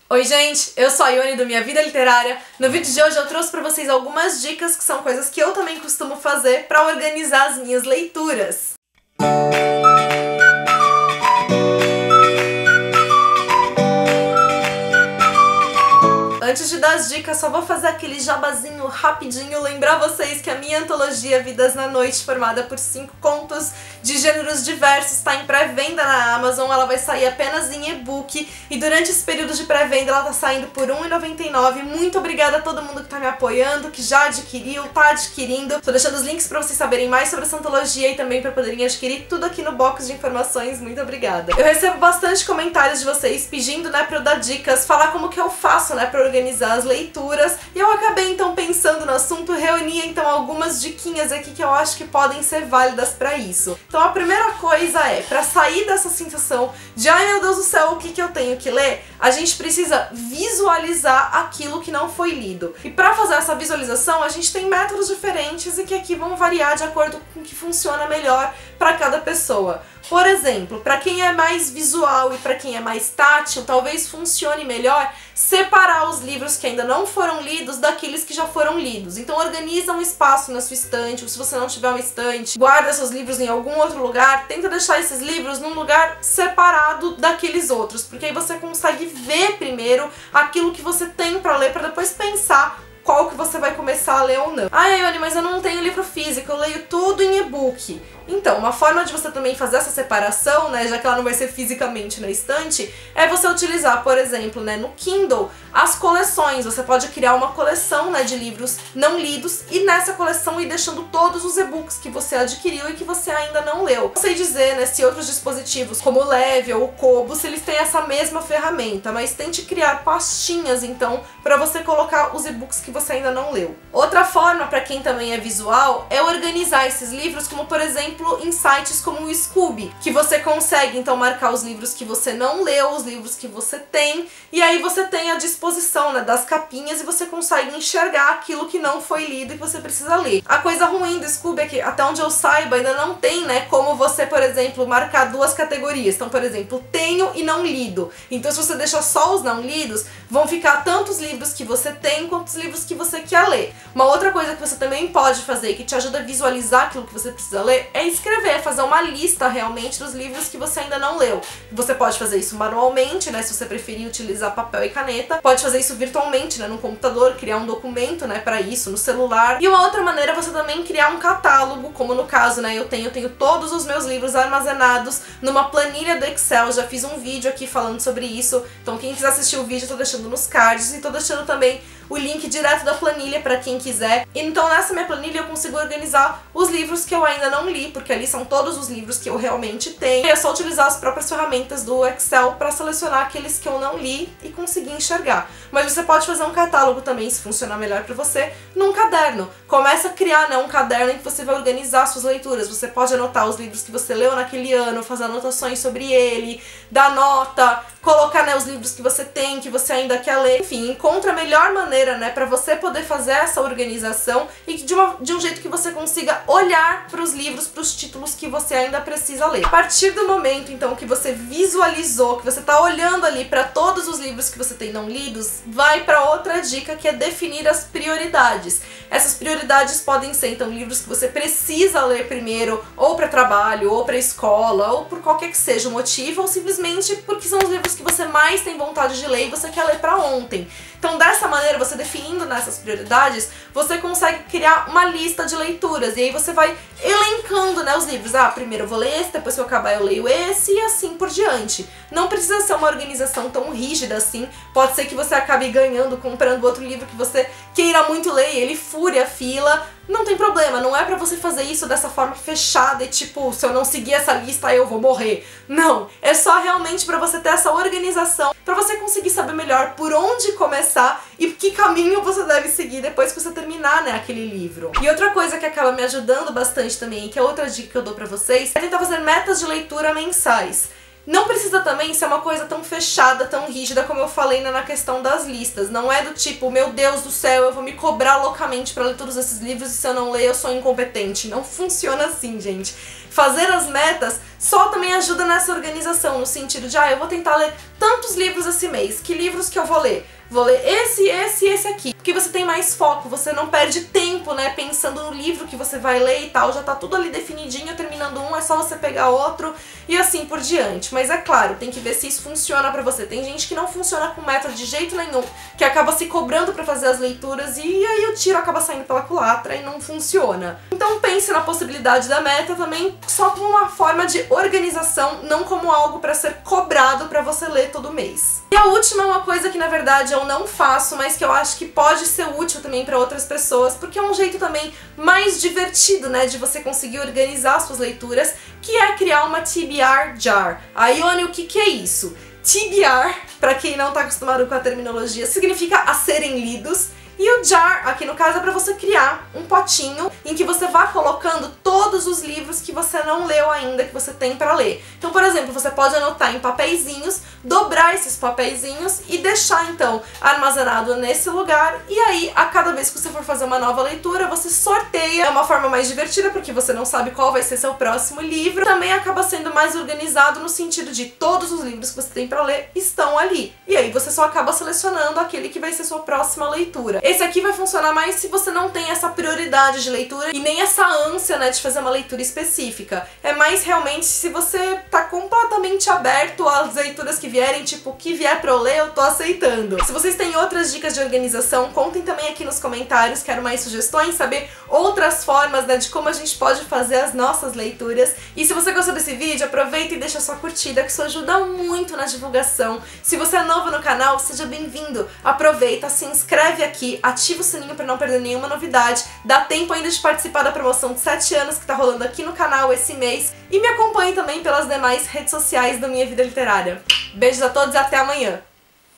Oi gente, eu sou a Ione do Minha Vida Literária. No vídeo de hoje eu trouxe pra vocês algumas dicas que são coisas que eu também costumo fazer pra organizar as minhas leituras. Antes de dar as dicas, só vou fazer aquele jabazinho rapidinho, lembrar vocês que a minha antologia Vidas na Noite, formada por 5 contos de gêneros diversos, está em pré-venda na Amazon. Ela vai sair apenas em e-book e durante esse período de pré-venda ela tá saindo por R$ 1,99. Muito obrigada a todo mundo que tá me apoiando, que já adquiriu, tá adquirindo. Tô deixando os links pra vocês saberem mais sobre essa antologia e também pra poderem adquirir tudo aqui no box de informações. Muito obrigada. Eu recebo bastante comentários de vocês pedindo, né, pra eu dar dicas, falar como que eu faço, né, pra organizar as leituras, e eu acabei então pensando no assunto, reuni então algumas diquinhas aqui que eu acho que podem ser válidas pra isso. Então a primeira coisa é, pra sair dessa sensação de ai meu Deus do céu, o que eu tenho que ler, a gente precisa visualizar aquilo que não foi lido. E pra fazer essa visualização a gente tem métodos diferentes e que aqui vão variar de acordo com o que funciona melhor pra cada pessoa. Por exemplo, para quem é mais visual e para quem é mais tátil, talvez funcione melhor separar os livros que ainda não foram lidos daqueles que já foram lidos. Então organiza um espaço na sua estante, ou se você não tiver uma estante, guarda seus livros em algum outro lugar, tenta deixar esses livros num lugar separado daqueles outros, porque aí você consegue ver primeiro aquilo que você tem para ler, para depois pensar qual que você vai começar a ler ou não. Ai, Ione, mas eu não tenho livro físico, eu leio tudo em e-book. Então, uma forma de você também fazer essa separação, né, já que ela não vai ser fisicamente na estante, é você utilizar, por exemplo, né, no Kindle, as coleções. Você pode criar uma coleção, né, de livros não lidos e nessa coleção ir deixando todos os e-books que você adquiriu e que você ainda não leu. Não sei dizer, né, se outros dispositivos, como o Leve ou o Kobo, se eles têm essa mesma ferramenta, mas tente criar pastinhas, então, para você colocar os e-books que você ainda não leu. Outra forma, para quem também é visual, é organizar esses livros, como, por exemplo, em sites como o Scooby, que você consegue então marcar os livros que você não leu, os livros que você tem, e aí você tem a disposição, né, das capinhas e você consegue enxergar aquilo que não foi lido e que você precisa ler. A coisa ruim do Scooby é que, até onde eu saiba, ainda não tem, né, como você, por exemplo, marcar duas categorias. Então, por exemplo, tenho e não lido. Então, se você deixar só os não lidos, vão ficar tanto os livros que você tem quanto os livros que você quer ler. Uma outra coisa que você também pode fazer, que te ajuda a visualizar aquilo que você precisa ler, é escrever, fazer uma lista realmente dos livros que você ainda não leu. Você pode fazer isso manualmente, né, se você preferir utilizar papel e caneta. Pode fazer isso virtualmente, né, no computador, criar um documento, né, para isso, no celular. E uma outra maneira é você também criar um catálogo, como no caso, né, eu tenho todos os meus livros armazenados numa planilha do Excel. Já fiz um vídeo aqui falando sobre isso, então quem quiser assistir o vídeo eu tô deixando nos cards e tô deixando também o link direto da planilha para quem quiser. Então nessa minha planilha eu consigo organizar os livros que eu ainda não li, porque ali são todos os livros que eu realmente tenho. É só utilizar as próprias ferramentas do Excel para selecionar aqueles que eu não li e conseguir enxergar. Mas você pode fazer um catálogo também, se funcionar melhor para você, num caderno. Começa a criar, né, um caderno em que você vai organizar suas leituras. Você pode anotar os livros que você leu naquele ano, fazer anotações sobre ele, dar nota, colocar, né, os livros que você tem, que você ainda quer ler. Enfim, encontra a melhor maneira, né, para você poder fazer essa organização e de um jeito que você consiga olhar para os livros, para os títulos que você ainda precisa ler. A partir do momento, então, que você visualizou, que você tá olhando ali para todos os livros que você tem não lidos, vai para outra dica, que é definir as prioridades. Essas prioridades podem ser, então, livros que você precisa ler primeiro, ou para trabalho, ou para escola, ou por qualquer que seja o motivo, ou simplesmente porque são os livros que você mais tem vontade de ler e você quer ler para ontem. Então, dessa maneira, você definindo nessas prioridades, você consegue criar uma lista de leituras. E aí você vai elencando, né, os livros. Ah, primeiro eu vou ler esse, depois que eu acabar eu leio esse e assim por diante. Não precisa ser uma organização tão rígida assim. Pode ser que você acabe ganhando, comprando outro livro que você queira muito ler e ele fure a fila. Não tem problema, não é pra você fazer isso dessa forma fechada e tipo, se eu não seguir essa lista eu vou morrer. Não, é só realmente pra você ter essa organização, pra você conseguir saber melhor por onde começar e que caminho você deve seguir depois que você terminar, né, aquele livro. E outra coisa que acaba me ajudando bastante também, que é outra dica que eu dou pra vocês, é tentar fazer metas de leitura mensais. Não precisa também ser uma coisa tão fechada, tão rígida como eu falei na questão das listas. Não é do tipo, meu Deus do céu, eu vou me cobrar loucamente pra ler todos esses livros e se eu não ler eu sou incompetente. Não funciona assim, gente. fazer as metas só também ajuda nessa organização, no sentido de, eu vou tentar ler tantos livros esse mês, que livros que eu vou ler? Vou ler esse aqui. Porque você tem mais foco, você não perde tempo, né, pensando no livro que você vai ler e tal, já tá tudo ali definidinho, terminando um, é só você pegar outro e assim por diante. Mas é claro, tem que ver se isso funciona pra você. Tem gente que não funciona com meta de jeito nenhum, que acaba se cobrando pra fazer as leituras e aí o tiro acaba saindo pela culatra e não funciona. Então pense na possibilidade da meta também só como uma forma de organização, não como algo pra ser cobrado pra você ler todo mês. E a última é uma coisa que na verdade eu não faço, mas que eu acho que pode ser útil também para outras pessoas, porque é um jeito também mais divertido, né, de você conseguir organizar suas leituras, que é criar uma TBR jar. Aí, Ione, o que é isso? TBR, para quem não tá acostumado com a terminologia, significa a serem lidos. E o jar, aqui no caso, é para você criar um potinho em que você vá colocando todos os livros que você não leu ainda, que você tem para ler. Então, por exemplo, você pode anotar em papeizinhos, dobrar esses papeizinhos e deixar, então, armazenado nesse lugar. E aí, a cada vez que você for fazer uma nova leitura, você sorteia. É uma forma mais divertida, porque você não sabe qual vai ser seu próximo livro. Também acaba sendo mais organizado no sentido de todos os livros que você tem para ler estão ali. E aí, você só acaba selecionando aquele que vai ser sua próxima leitura. Esse aqui vai funcionar mais se você não tem essa prioridade de leitura e nem essa ânsia, né, de fazer uma leitura específica. É mais realmente se você tá completamente aberto às leituras que vierem, tipo, o que vier pra eu ler, eu tô aceitando. Se vocês têm outras dicas de organização, contem também aqui nos comentários, quero mais sugestões, saber outras formas, né, de como a gente pode fazer as nossas leituras. E se você gostou desse vídeo, aproveita e deixa sua curtida, que isso ajuda muito na divulgação. Se você é novo no canal, seja bem-vindo. Aproveita, se inscreve aqui, ativa o sininho para não perder nenhuma novidade, dá tempo ainda de participar da promoção de 7 anos que tá rolando aqui no canal esse mês e me acompanhe também pelas demais redes sociais do Minha Vida Literária. Beijos a todos e até amanhã!